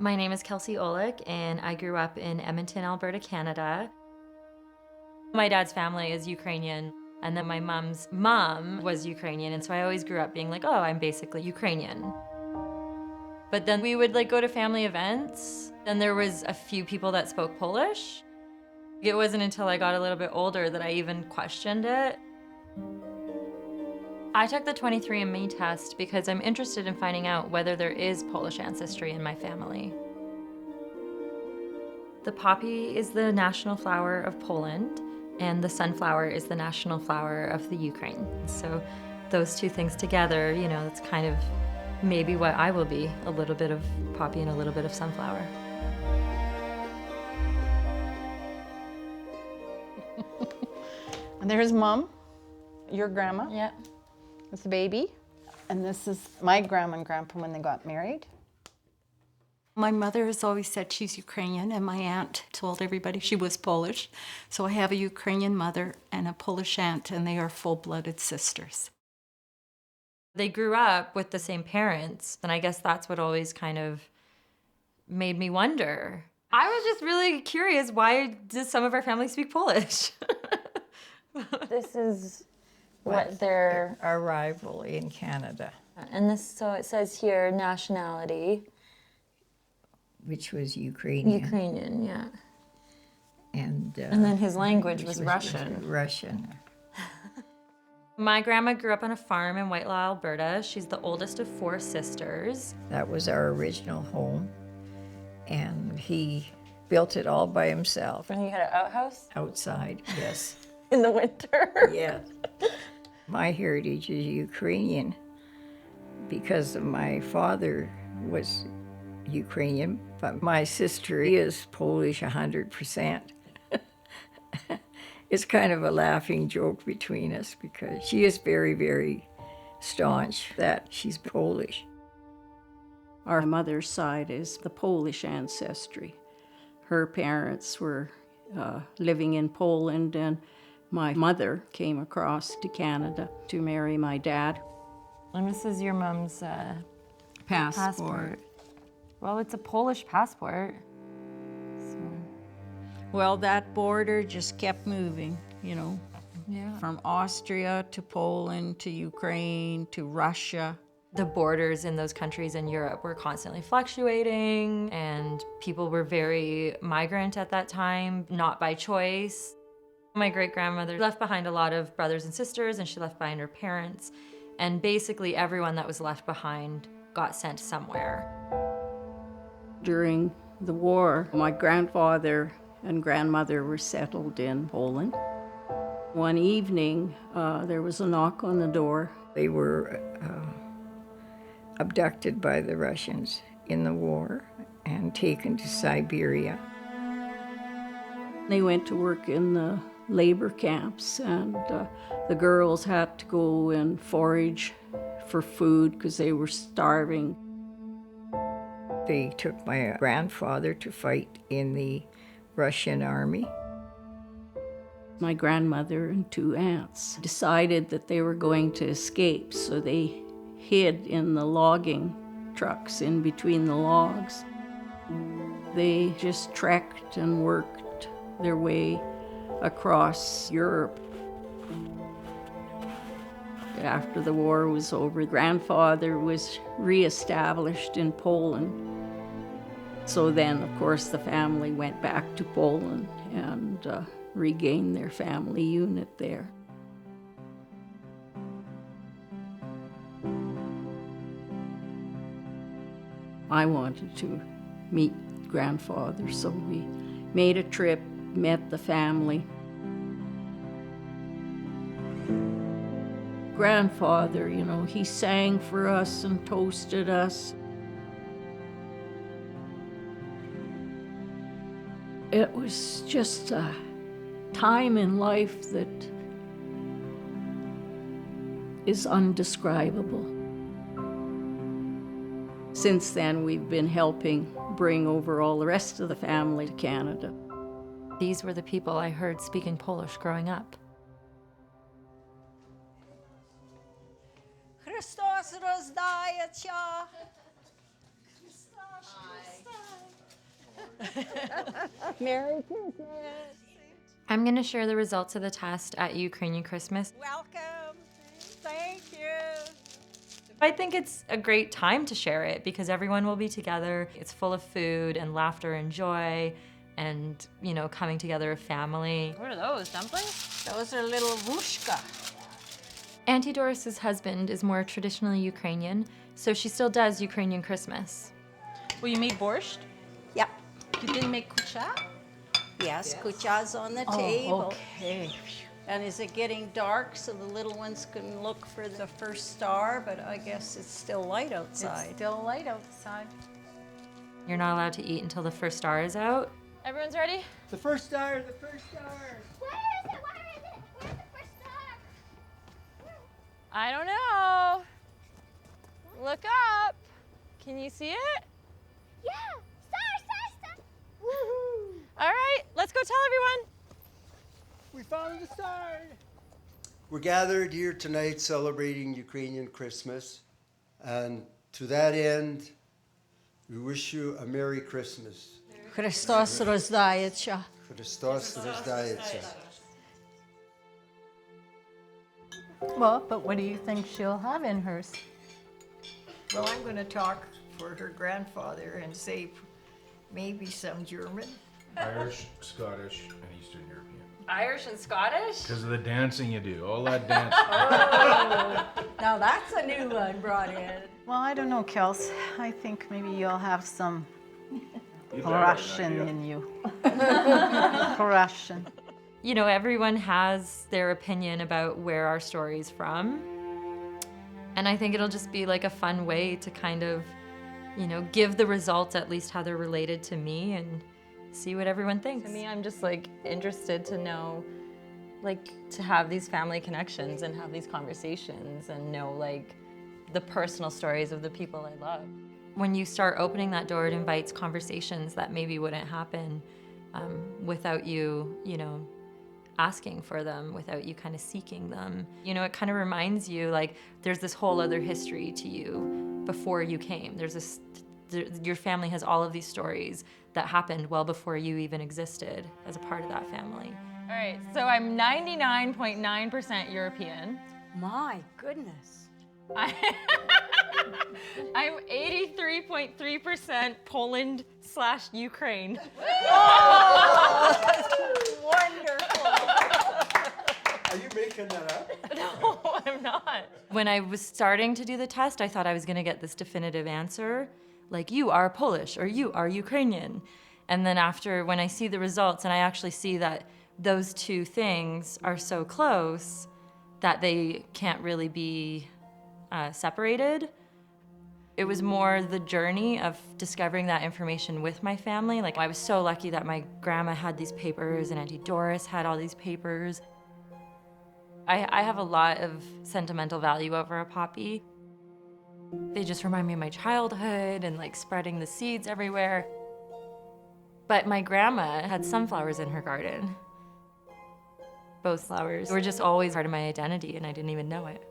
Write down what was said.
My name is Kelsey Oluk, and I grew up in Edmonton, Alberta, Canada. My dad's family is Ukrainian, and then my mom's mom was Ukrainian, and so I always grew up being like, oh, I'm basically Ukrainian. But then we would go to family events, and there was a few people that spoke Polish. It wasn't until I got a little bit older that I even questioned it. I took the 23andMe test because I'm interested in finding out whether there is Polish ancestry in my family. The poppy is the national flower of Poland, and the sunflower is the national flower of the Ukraine. So those two things together, that's kind of maybe what I will be, a little bit of poppy and a little bit of sunflower. And there's Mom, your grandma. Yeah. With the baby. And this is my grandma and grandpa when they got married. My mother has always said she's Ukrainian, and my aunt told everybody she was Polish. So I have a Ukrainian mother and a Polish aunt, and they are full-blooded sisters. They grew up with the same parents, and I guess that's what always kind of made me wonder. I was just really curious, why does some of our family speak Polish? This is what their arrival in Canada, and this, so it says here nationality. which was Ukrainian. Ukrainian, yeah. And then his language was which Russian. Russian. My grandma grew up on a farm in Whitelaw, Alberta. She's the oldest of 4 sisters. That was our original home, and he built it all by himself. And you had an outhouse Outside, yes. in the winter. Yes. My heritage is Ukrainian because my father was Ukrainian, but my sister is Polish 100%. It's kind of a laughing joke between us because she is very, very staunch that she's Polish. Our mother's side is the Polish ancestry. Her parents were living in Poland, and my mother came across to Canada to marry my dad. And this is your mom's Passport. Well, it's a Polish passport. Well, that border just kept moving, Yeah. from Austria to Poland to Ukraine to Russia. The borders in those countries in Europe were constantly fluctuating, and people were very migrant at that time, not by choice. My great-grandmother left behind a lot of brothers and sisters, and she left behind her parents. And basically everyone that was left behind got sent somewhere. During the war, my grandfather and grandmother were settled in Poland. One evening, there was a knock on the door. They were abducted by the Russians in the war and taken to Siberia. They went to work in the labor camps, and the girls had to go and forage for food because they were starving. They took my grandfather to fight in the Russian army. My grandmother and 2 aunts decided that they were going to escape, so they hid in the logging trucks in between the logs. They just trekked and worked their way across Europe. After the war was over, grandfather was reestablished in Poland. So then, of course, the family went back to Poland and regained their family unit there. I wanted to meet grandfather, so we made a trip, met the family. Grandfather, he sang for us and toasted us. It was just a time in life that is undescribable. Since then, we've been helping bring over all the rest of the family to Canada. These were the people I heard speaking Polish growing up. Христос рождається. Христос. Merry Christmas. I'm going to share the results of the test at Ukrainian Christmas. Welcome. Thank you. I think it's a great time to share it because everyone will be together. It's full of food and laughter and joy and, you know, coming together of family. What are those, dumplings? Those are little vushka. Auntie Doris's husband is more traditionally Ukrainian, so she still does Ukrainian Christmas. Well, you made borscht? Yep. You didn't make kucha? Yes, kucha's on the table. Okay. And is it getting dark so the little ones can look for the first star? But I guess it's still light outside. It's still light outside. You're not allowed to eat until the first star is out. Everyone's ready? The first star, the first star. Where is it? Where is it? Where's the first star? I don't know. Look up. Can you see it? Yeah! Star! Woohoo! All right, let's go tell everyone. We found the star. We're gathered here tonight celebrating Ukrainian Christmas, and to that end, we wish you a Merry Christmas. Христос рождається. Христос рождається. Well, but what do you think she'll have in hers? Well, I'm going to talk for her grandfather and say maybe some German. Irish, Scottish, and Eastern European. Irish and Scottish? Because of the dancing you do, all that dancing. Now that's a new one brought in. Well, I don't know, Kels. I think maybe you'll have some You better have an Russian idea. in you. Russian. You know, everyone has their opinion about where our story's from. And I think it'll just be like a fun way to kind of, you know, give the results at least how they're related to me and see what everyone thinks. To me, I'm just like interested to know, like to have these family connections and have these conversations and know like the personal stories of the people I love. When you start opening that door, it invites conversations that maybe wouldn't happen without you, you know, asking for them, without you kind of seeking them. You know, it kind of reminds you like there's this whole other history to you before you came. Your family has all of these stories that happened well before you even existed as a part of that family. All right, so I'm 99.9% European. My goodness. I'm 83.3% Poland/Ukraine. Wonderful. Are you making that up? No, I'm not. When I was starting to do the test, I thought I was going to get this definitive answer, like you are Polish or you are Ukrainian. And then after, when I see the results and I actually see that those two things are so close that they can't really be separated, it was more the journey of discovering that information with my family. Like I was so lucky that my grandma had these papers and Auntie Doris had all these papers. I have a lot of sentimental value over a poppy. They just remind me of my childhood and like spreading the seeds everywhere. But my grandma had sunflowers in her garden. Both flowers were just always part of my identity and I didn't even know it.